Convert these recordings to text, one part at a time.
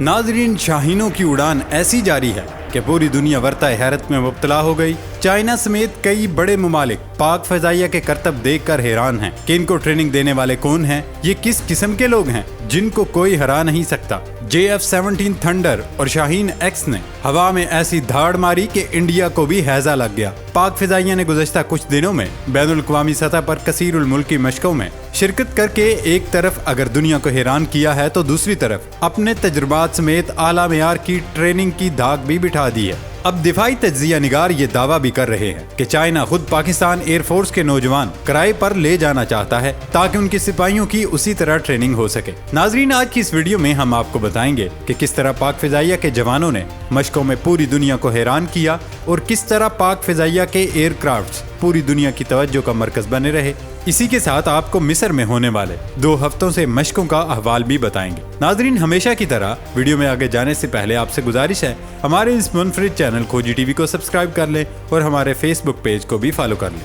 नाजरीन, शाहीनों की उड़ान ऐसी जारी है कि पूरी दुनिया वर्ताए हैरत में मुब्तला हो गई। चाइना समेत कई बड़े ममालिक पाक फजाइया के करतब देखकर हैरान हैं कि इनको ट्रेनिंग देने वाले कौन हैं, ये किस किस्म के लोग हैं जिनको कोई हरा नहीं सकता। JF-17 थंडर और शाहीन एक्स ने हवा में ऐसी धाड़ मारी कि इंडिया को भी हैजा लग गया। पाक फिजाइया ने गुज़श्ता कुछ दिनों में बैनुल अक़वामी सतह पर कसीरुल मुल्की मशकों में शिरकत करके एक तरफ अगर दुनिया को हैरान किया है तो दूसरी तरफ अपने तजुर्बात समेत आला मेयार की ट्रेनिंग की धाक भी बिठा दी है। अब दिफाई तज्जिया निगार ये दावा भी कर रहे हैं कि चाइना खुद पाकिस्तान एयरफोर्स के नौजवान किराए पर ले जाना चाहता है ताकि उनके सिपाहियों की उसी तरह ट्रेनिंग हो सके। नाजरीन, आज की इस वीडियो में हम आपको बताएंगे कि किस तरह पाक फिजाइया के जवानों ने मशकों में पूरी दुनिया को हैरान किया और किस तरह पाक फिजाइया के एयरक्राफ्ट पूरी दुनिया की तवज्जो का मरकज बने रहे। इसी के साथ आपको मिस्र में होने वाले 2 हफ्तों से मशकों का अहवाल भी बताएंगे। नाजरीन, हमेशा की तरह वीडियो में आगे जाने से पहले आपसे गुजारिश है, हमारे इस मुनफरिद चैनल खोजी टीवी को सब्सक्राइब कर लें और हमारे फेसबुक पेज को भी फॉलो कर लें।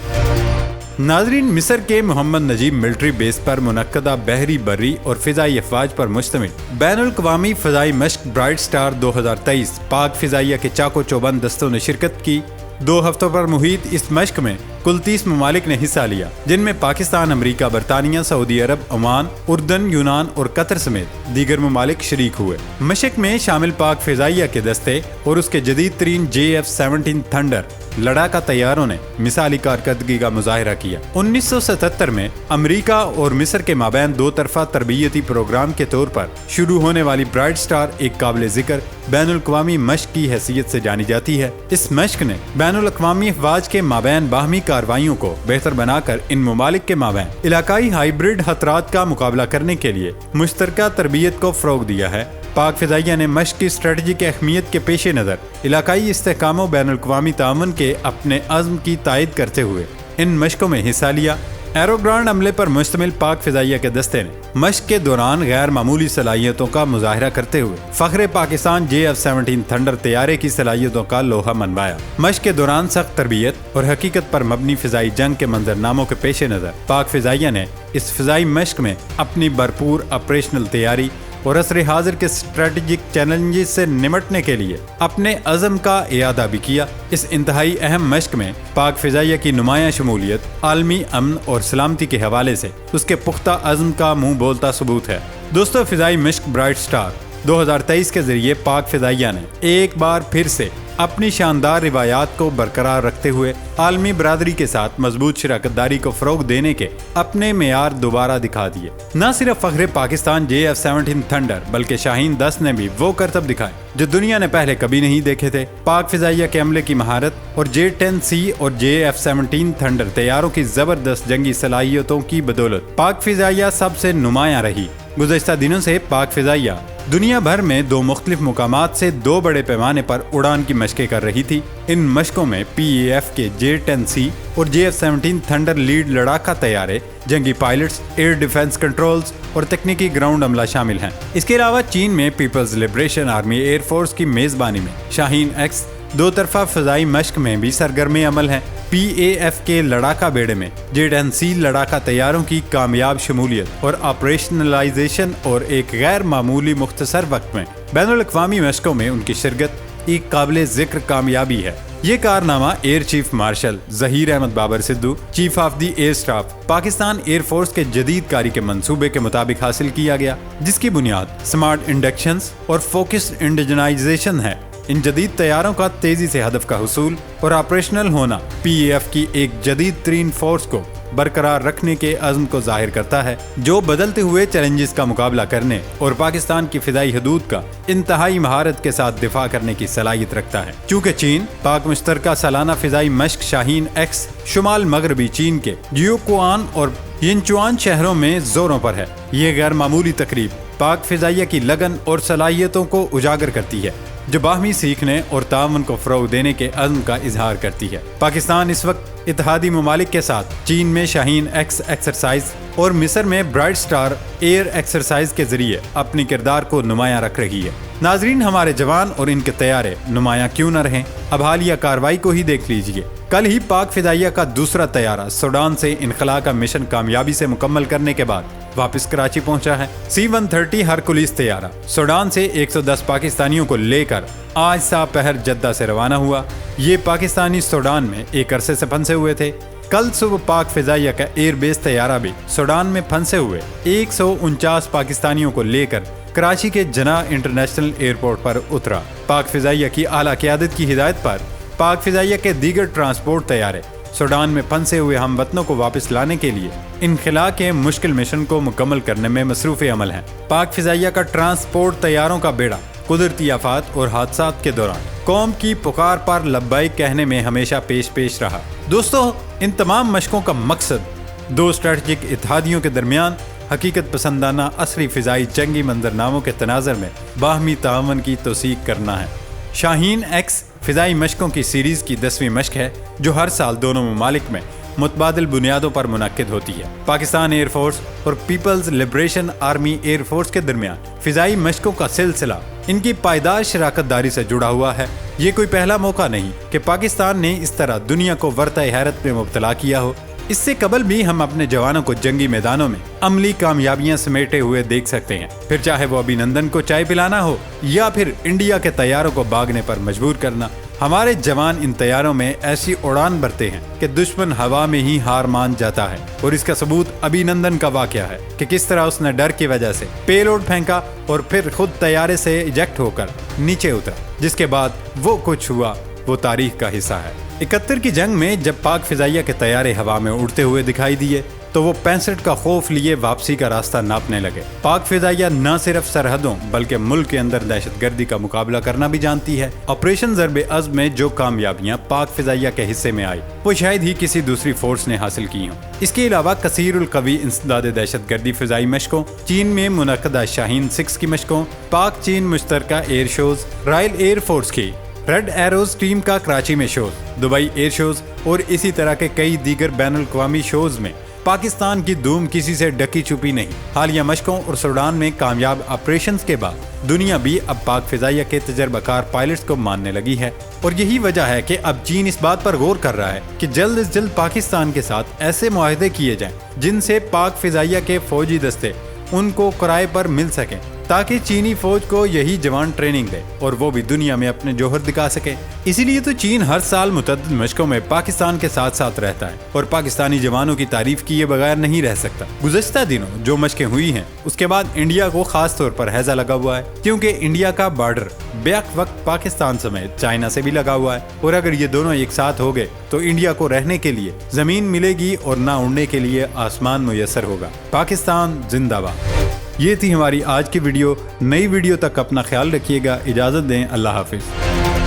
नाजरीन, मिस्र के मोहम्मद नजीब मिलिट्री बेस पर मुनक्कदा बहरी, बर्री और फिजाई अफवाज पर मुश्तमिल बैनुल अक़वामी फ़ज़ाई मश्क ब्राइट स्टार 2023 पाक फिजाइया के चाको चौबंद दस्तों ने शिरकत की। 2 हफ्तों पर मुहित इस मश्क में कुल 30 ममालिक ने हिस्सा लिया, जिनमें पाकिस्तान, अमरीका, बरतानिया, सऊदी अरब, ओमान, उर्दन, यूनान और कतर समेत दीगर ममालिक शरीक हुए। मशक में शामिल पाक फिजाइया के दस्ते और उसके जदीद तरीन JF-17 थंडर लड़ाका तैयारों ने मिसाली कारकर्दगी का मुजाहिरा किया। 1977 में अमरीका और मिस्र के माबैन 2 तरफा तरबियती प्रोग्राम के तौर पर शुरू होने वाली ब्राइट स्टार एक काबिल जिक्र बैनुल अक़वामी मश्क की हैसियत से जानी जाती है। इस मश्क ने बैनुल अक़वामी अफवाज के माबैन बाहमी कार्रवाइयों को बेहतर बनाकर इन ममालिक के माबैन इलाकाई हाइब्रिड खतरात का मुकाबला करने के लिए मुश्तरका तरबियत को फ़रोग़ दिया है। पाक फिजाइया ने मश्क की स्ट्रेटजिक अहमियत के पेश नज़र इलाकाई इस्तेहकाम व बैनुल अक़वामी ताअवुन के अपने अज़्म की तायद करते हुए इन मशकों में हिस्सा लिया। एरोग्रांड अमले पर मुश्तमिल पाक फिजाइया के दस्ते ने मश्क के दौरान गैर मामूली सलाहियतों का मुजाहिरा करते हुए फ़ख्रे पाकिस्तान JF-17 थंडर तैयारे की सलाहियतों का लोहा मनवाया। मश्क के दौरान सख्त तरबियत और हकीकत पर मबनी फिजाई जंग के मंजरनामों के पेश नज़र पाक फिजाइया ने इस फिजाई मश्क में अपनी भरपूर ऑपरेशनल तैयारी और असर हाजिर के स्ट्रेटेजिक चैलेंजेस से निमटने के लिए अपने अज़म का इयादा भी किया। इस इंतहाई अहम मश्क में पाक फिजाइया की नुमायां शमूलियत आलमी अमन और सलामती के हवाले से उसके पुख्ता अज़म का मुंह बोलता सबूत है। दोस्तों, फिजाई मश्क ब्राइट स्टार 2023 के जरिए पाक फिजाइया ने एक बार फिर से अपनी शानदार रिवायात को बरकरार रखते हुए आलमी बरादरी के साथ मजबूत शराकतदारी को फ़रोग़ देने के अपने मेयार दोबारा दिखा दिए। न सिर्फ फ़ख्रे पाकिस्तान JF-17 थंडर बल्कि शाहीन 10 ने भी वो करतब दिखाए जो दुनिया ने पहले कभी नहीं देखे थे। पाक फिजाइया के अमले की महारत और J-10C और JF-17 थंडर तैयारों की ज़बरदस्त जंगी सलाहियतों की बदौलत पाक फिजाइया सबसे नुमायां रही। गुज़श्ता दिनों से पाक फिजाइया दुनिया भर में 2 मुख्तलिफ मुकामात से 2 बड़े पैमाने पर उड़ान की मशकें कर रही थी। इन मशकों में PAF के J-10C और JF-17 थंडर लीड लड़ाका तैयारे, जंगी पायलट्स, एयर डिफेंस कंट्रोल्स और तकनीकी ग्राउंड अमला शामिल हैं। इसके अलावा चीन में पीपल्स लिबरेशन आर्मी एयरफोर्स की मेज़बानी में शाहीन एक्स 2 तरफा फ़ज़ाई मश्क में भी सरगर्म अमल है। PAF के लड़ाका बेड़े में J-10C लड़ाका तैयारों की कामयाब शमूलियत और ऑपरेशनलाइजेशन और एक गैर मामूली मुख्तसर वक्त में बैनुल अक़वामी मशकों में उनकी शिरकत एक काबिल ज़िक्र कामयाबी है। ये कारनामा air chief marshal Zaheer Ahmed Babar Sidhu, chief of the air staff, Pakistan air force के जदीद कारी के मंसूबे के मुताबिक हासिल किया गया, जिसकी बुनियाद स्मार्ट इंडक्शंस और फोकस्ड इंडिजनाइजेशन है। इन जदीद तैयारों का तेजी से हदफ का हुसूल और ऑपरेशनल होना PAF की एक जदीद तरीन फोर्स को बरकरार रखने के अज़्म को जाहिर करता है, जो बदलते हुए चैलेंजेस का मुकाबला करने और पाकिस्तान की फिदाई हदूद का इंतहाई महारत के साथ दिफा करने की सलाहियत रखता है। चूँकि चीन पाक मुश्तरका सालाना फिजाई मश्क शाहीन एक्स शुमाल मगरबी चीन के जियोकुआन और यिनचुआन शहरों में जोरों पर है। ये गैर मामूली तकरीब पाक फिजाइया की लगन और सलाहियतों को उजागर करती है, जो बाहमी सीखने और ताअवुन को फ़रोग़ देने के अज़्म का इजहार करती है। पाकिस्तान इस वक्त इत्तेहादी ममालिक के साथ चीन में शाहीन एक्स एक्सरसाइज और मिस्र में ब्राइट स्टार एयर एक्सरसाइज के जरिए अपनी किरदार को नुमायां रख रही है। नाजरीन, हमारे जवान और इनके तैयारे नुमायां क्यों न रहें, अब हालिया कार्रवाई को ही देख लीजिए। कल ही पाक फिदाइया का दूसरा तैयारा सूडान से इनखला का मिशन कामयाबी से मुकम्मल करने के बाद वापस कराची पहुंचा है। C-130 हरकुलिस तैयारा सूडान से 110 पाकिस्तानियों को लेकर आज दोपहर जद्दा से रवाना हुआ। ये पाकिस्तानी सूडान में एक अरसे से फंसे हुए थे। कल सुबह पाक फिजाइया का एयरबेस तैयारा भी सूडान में फंसे हुए 149 पाकिस्तानियों को लेकर कराची के जना इंटरनेशनल एयरपोर्ट पर उतरा। पाक फिजाइया की आला क़यादत की हिदायत पर पाक फिजाइया के दीगर ट्रांसपोर्ट तैयारे सूडान में फंसे हुए हमवतनों को वापस लाने के लिए इनखला के मुश्किल मिशन को मुकम्मल करने में मसरूफ़ अमल हैं। पाक फिजाइया का ट्रांसपोर्ट तैयारों का बेड़ा कुदरती आफात और हादसात के दौरान कौम की पुकार पर लब्बाइक कहने में हमेशा पेश रहा। दोस्तों, इन तमाम मशकों का मकसद दो स्ट्रेटजिक इत्तेहादियों के दरमियान हकीकत पसंदाना असली फ़िज़ाई जंगी मंजरनामों के तनाज़र में बाहमी तावन की तौसीक करना है। शाहीन एक्स फ़िज़ाई मशकों की सीरीज़ की 10वीं मशक है जो हर साल दोनों ममालिक में मुतबादिल बुनियादों पर मुनक्किद होती है। पाकिस्तान एयर फोर्स और people's liberation army air force के दरमियान फ़िज़ाई मशकों का सिलसिला इनकी पायदार शराकत दारी से जुड़ा हुआ है। ये कोई पहला मौका नहीं कि पाकिस्तान ने इस तरह दुनिया को वर्ताए हैरत में मुब्तला किया हो। इससे कबल भी हम अपने जवानों को जंगी मैदानों में अमली कामयाबियां समेटे हुए देख सकते हैं, फिर चाहे वो अभिनंदन को चाय पिलाना हो या फिर इंडिया के तैयारों को भागने पर मजबूर करना। हमारे जवान इन तैयारों में ऐसी उड़ान भरते हैं कि दुश्मन हवा में ही हार मान जाता है। और इसका सबूत अभिनंदन का वाकया है कि किस तरह उसने डर की वजह से पेलोड फेंका और फिर खुद तैयारे से इजेक्ट होकर नीचे उतरा। जिसके बाद वो कुछ हुआ वो तारीख का हिस्सा है। 71 की जंग में जब पाक फिजाइया के तैयारे हवा में उड़ते हुए दिखाई दिए तो वो 65 का खौफ लिए वापसी का रास्ता नापने लगे। पाक फिजाइया न सिर्फ सरहदों बल्कि मुल्क के अंदर दहशतगर्दी का मुकाबला करना भी जानती है। ऑपरेशन ज़र्ब-ए-अज़्म में जो कामयाबियां पाक फिजाइया के हिस्से में आई वो शायद ही किसी दूसरी फोर्स ने हासिल की हों। इसके अलावा कसीरुल कवी इंसदाद दहशतगर्दी फिजाई मशकों, चीन में मुनक्कदा शाहीन 6 की मशकों, पाक चीन मुश्तरका air shows, royal air force की रेड एरोज टीम का कराची में शोज, दुबई एयर शोज और इसी तरह के कई दीगर बैनुल-अक़वामी शोज में पाकिस्तान की धूम किसी से ढकी छुपी नहीं। हालिया मशकों और सूडान में कामयाब ऑपरेशंस के बाद दुनिया भी अब पाक फिजाइया के तजर्बाकार पायलट्स को मानने लगी है। और यही वजह है कि अब चीन इस बात पर गौर कर रहा है कि जल्द से जल्द पाकिस्तान के साथ ऐसे मुआहदे किए जाएं जिनसे पाक फिजाइया के फौजी दस्ते उनको किराए पर मिल सकें ताकि चीनी फौज को यही जवान ट्रेनिंग दे और वो भी दुनिया में अपने जोहर दिखा सके। इसीलिए तो चीन हर साल मुतअद्दिद मशकों में पाकिस्तान के साथ साथ रहता है और पाकिस्तानी जवानों की तारीफ किए बगैर नहीं रह सकता। गुज़श्ता दिनों जो मशकें हुई हैं उसके बाद इंडिया को खास तौर पर हैजा लगा हुआ है क्योंकि इंडिया का बॉर्डर बेक वक्त पाकिस्तान समेत चाइना से भी लगा हुआ है और अगर ये दोनों एक साथ हो गए तो इंडिया को रहने के लिए जमीन मिलेगी और ना उड़ने के लिए आसमान मुयस्सर होगा। पाकिस्तान जिंदाबाद। ये थी हमारी आज की वीडियो। नई वीडियो तक अपना ख्याल रखिएगा। इजाज़त दें। अल्लाह हाफिज़।